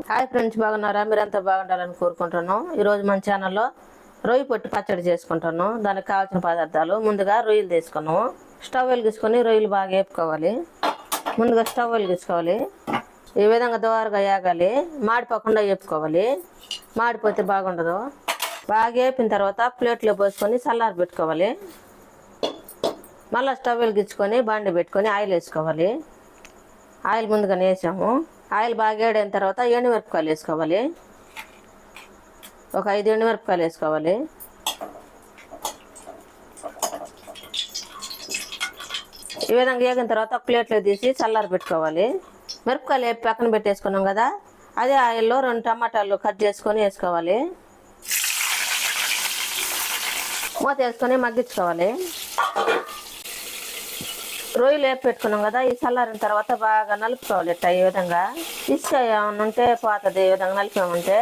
Hi friends, బాగున్నారా? మీరంతా బాగుండాలని కోరుకుంటున్నాం. ఈరోజు మన ఛానల్లో రొయ్యి పొట్టు పచ్చడి చేసుకుంటున్నాం. దానికి కావాల్సిన పదార్థాలు: ముందుగా రొయ్యలు తీసుకున్నాము. స్టవ్ వెలిగించుకొని రొయ్యలు బాగా వేపుకోవాలి. ముందుగా స్టవ్ వెలిగించుకోవాలి. ఈ విధంగా దోరగా వేగాలి. మాడిపోకుండా వేపుకోవాలి. మాడిపోతే బాగుండదు. బాగా వేపిన తర్వాత ప్లేట్లో పోసుకొని చల్లారి పెట్టుకోవాలి. మళ్ళీ స్టవ్ వెలిగించుకొని బండి పెట్టుకొని ఆయిల్ వేసుకోవాలి. ఆయిల్ ముందుగానే వేసాము. ఆయిల్ బాగా వేడైన తర్వాత ఎండుమిరపకాయలు వేసుకోవాలి. ఒక 5 ఎండుమిరపకాయలు వేసుకోవాలి. ఈ విధంగా వేగిన తర్వాత ఒక ప్లేట్లో తీసి చల్లారి పెట్టుకోవాలి. మిరపకాయలు వేపి పక్కన పెట్టేసుకున్నాం కదా, అదే ఆయిల్లో 2 టమాటాలు కట్ చేసుకొని వేసుకోవాలి. మూత వేసుకొని మగ్గించుకోవాలి. రొయ్యలు వేపి పెట్టుకున్నాం కదా, ఈ చల్లారిన తర్వాత బాగా నలుపుకోవాలి. ఈ విధంగా ఇసుక ఏమన్నా ఉంటే పోతుంది. ఈ విధంగా నలిపామంటే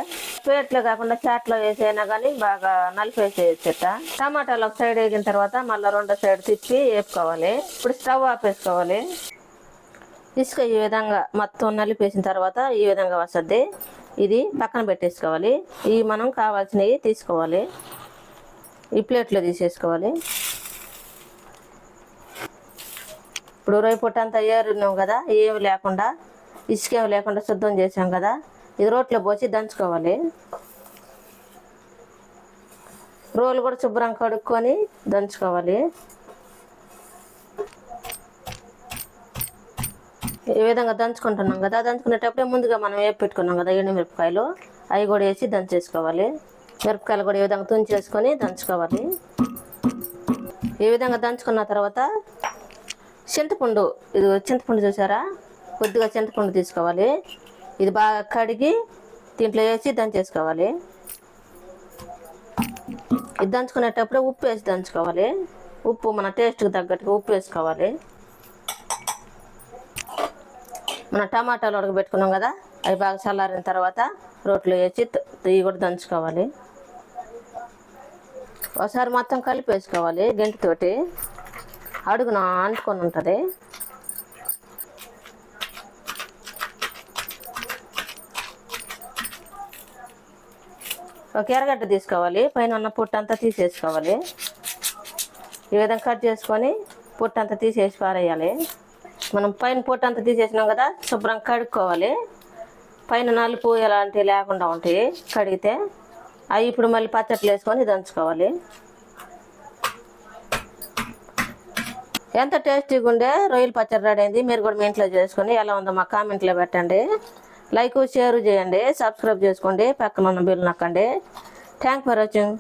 ప్లేట్లో కాకుండా చాట్లో వేసైనా కానీ బాగా నలిపేసేట. టమాటాలు ఒక సైడ్ వేగిన తర్వాత మళ్ళీ రెండో సైడ్ తిప్పి వేపుకోవాలి. ఇప్పుడు స్టవ్ ఆపేసుకోవాలి. ఇసుక ఈ విధంగా మొత్తం నలిపేసిన తర్వాత ఈ విధంగా వస్తుంది. ఇది పక్కన పెట్టేసుకోవాలి. ఇవి మనం కావాల్సినవి తీసుకోవాలి. ఈ ప్లేట్లో తీసేసుకోవాలి. ఇప్పుడు రొయ్య పొట్టు అంతా ఏరున్నాం కదా, ఏమి లేకుండా ఇసుకేమి లేకుండా శుద్ధం చేసాం కదా, ఇది రోట్లో పోసి దంచుకోవాలి. రోలు కూడా శుభ్రంగా కడుక్కొని దంచుకోవాలి. ఈ విధంగా దంచుకుంటున్నాం కదా, దంచుకునేటప్పుడే ముందుగా మనం వేపు పెట్టుకున్నాం కదా ఎండుమిరపకాయలు, అవి కూడా వేసి దంచేసుకోవాలి. మిరపకాయలు కూడా ఈ విధంగా తుంచేసుకొని దంచుకోవాలి. ఈ విధంగా దంచుకున్న తర్వాత చింతపండు, ఇది చింతపండు చూసారా, కొద్దిగా చింతపండు తీసుకోవాలి. ఇది బాగా కడిగి దీంట్లో వేసి దంచేసుకోవాలి. ఇది దంచుకునేటప్పుడు ఉప్పు వేసి దంచుకోవాలి. ఉప్పు మన టేస్ట్కి తగ్గట్టుగా ఉప్పు వేసుకోవాలి. మన టమాటాలు ఉడకబెట్టుకున్నాం కదా, అవి బాగా చల్లారిన తర్వాత రోట్లో వేసి ఇవి కూడా దంచుకోవాలి. ఒకసారి మొత్తం కలిపి వేసుకోవాలి. గంటితోటి అడుగున అంటుకొని ఉంటుంది. ఒక ఎర్రగడ్డ తీసుకోవాలి. పైన ఉన్న పొట్టు అంతా తీసేసుకోవాలి. ఈ విధంగా కట్ చేసుకొని పొట్టు అంతా తీసేసి పారేయాలి. మనం పైన పొట్టు అంతా తీసేసినాం కదా, శుభ్రంగా కడుక్కోవాలి. పైన నలుపు ఎలాంటివి లేకుండా ఉంటాయి కడిగితే. అవి ఇప్పుడు మళ్ళీ పచ్చట్లు వేసుకొని దంచుకోవాలి. ఎంత టేస్టీగా ఉండే రొయ్యల పచ్చడి రెడీ అయింది. మీరు కూడా మీ ఇంట్లో చేసుకొని ఎలా ఉందో మా కామెంట్లో పెట్టండి. లైక్ షేర్ చేయండి, సబ్స్క్రైబ్ చేసుకోండి, పక్కన ఉన్న బెల్ నొక్కండి. Thank for watching.